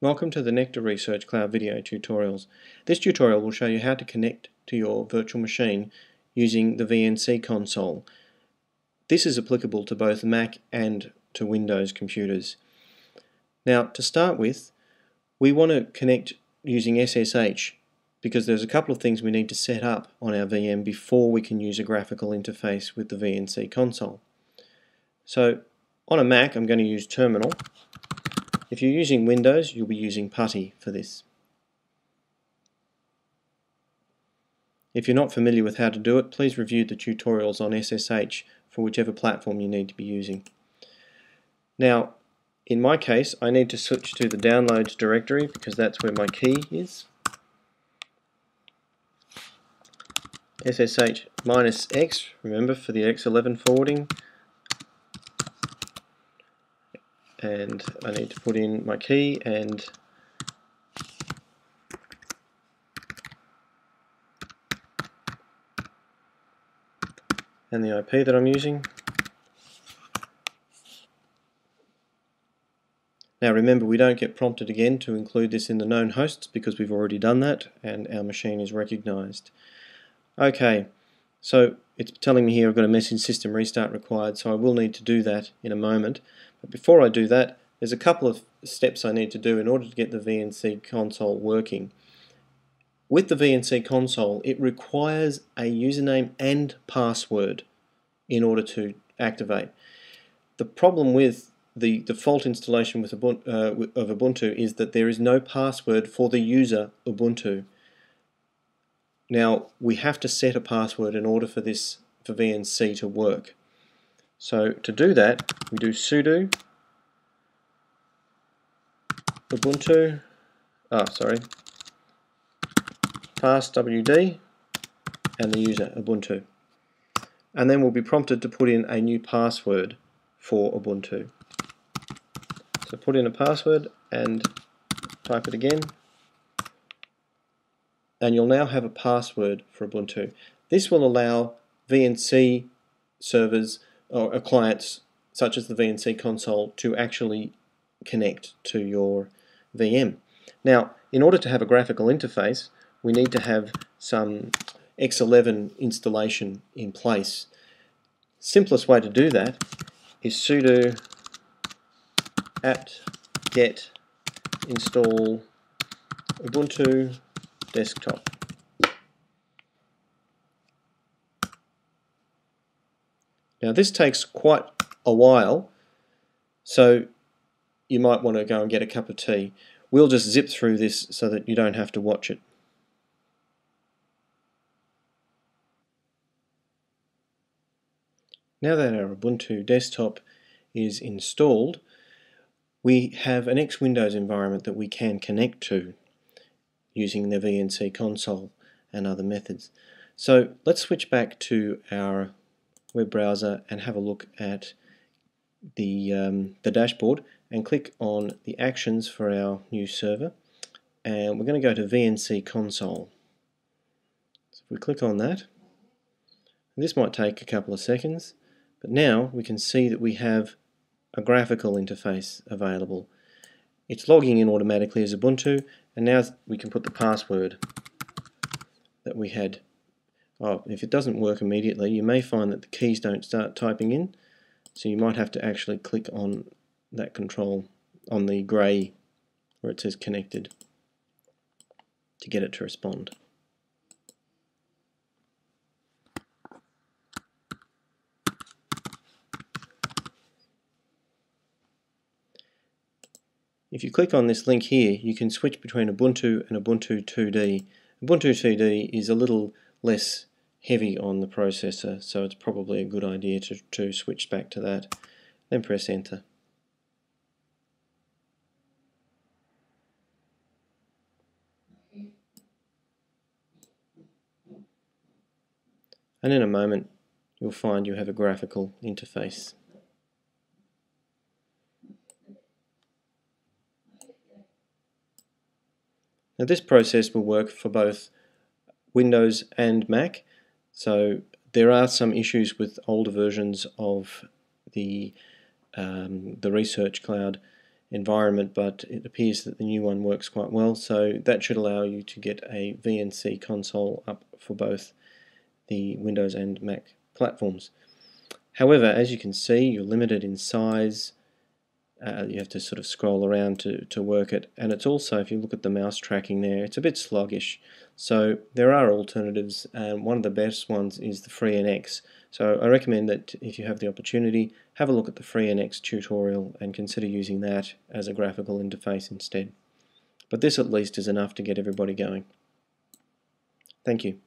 Welcome to the Nectar Research Cloud video tutorials. This tutorial will show you how to connect to your virtual machine using the VNC console. This is applicable to both Mac and to Windows computers. Now, to start with, we want to connect using SSH because there's a couple of things we need to set up on our VM before we can use a graphical interface with the VNC console. So, on a Mac, I'm going to use Terminal. If you're using Windows, you'll be using PuTTY for this. If you're not familiar with how to do it, please review the tutorials on SSH for whichever platform you need to be using. Now, in my case, I need to switch to the Downloads directory because that's where my key is. SSH -X, remember, for the X11 forwarding. And I need to put in my key and the IP that I'm using. Now remember, we don't get prompted again to include this in the known hosts because we've already done that and our machine is recognized. Okay, so it's telling me here I've got a message system restart required, so I will need to do that in a moment. But before I do that, there's a couple of steps I need to do in order to get the VNC console working. With the VNC console, it requires a username and password in order to activate. The problem with the default installation with of Ubuntu is that there is no password for the user Ubuntu. Now, we have to set a password in order for VNC to work. So to do that, we do sudo Ubuntu, passwd and the user Ubuntu. And then we'll be prompted to put in a new password for Ubuntu. So put in a password and type it again. And you'll now have a password for Ubuntu. This will allow VNC servers or clients such as the VNC console to actually connect to your VM. Now, in order to have a graphical interface, we need to have some X11 installation in place. Simplest way to do that is sudo apt-get install Ubuntu desktop. Now this takes quite a while, so you might want to go and get a cup of tea. We'll just zip through this so that you don't have to watch it. Now that our Ubuntu desktop is installed, we have an X Windows environment that we can connect to using the VNC console and other methods. So let's switch back to our web browser and have a look at the dashboard and click on the actions for our new server, and we're going to go to VNC console. So if we click on that, this might take a couple of seconds, but now we can see that we have a graphical interface available. It's logging in automatically as Ubuntu, and now we can put the password that we had. If it doesn't work immediately, you may find that the keys don't start typing in, so you might have to actually click on that control on the grey where it says connected to get it to respond. If you click on this link here, you can switch between Ubuntu and Ubuntu 2D. Ubuntu 2D is a little less heavy on the processor, so it's probably a good idea to switch back to that. Then press enter. And in a moment, you'll find you have a graphical interface. Now this process will work for both Windows and Mac, so there are some issues with older versions of the Research Cloud environment, but it appears that the new one works quite well, so that should allow you to get a VNC console up for both the Windows and Mac platforms. However, as you can see, you're limited in size. You have to sort of scroll around to work it, and it's also, if you look at the mouse tracking there, it's a bit sluggish. So there are alternatives, and one of the best ones is the FreeNX. So I recommend that if you have the opportunity, have a look at the FreeNX tutorial and consider using that as a graphical interface instead. But this at least is enough to get everybody going. Thank you.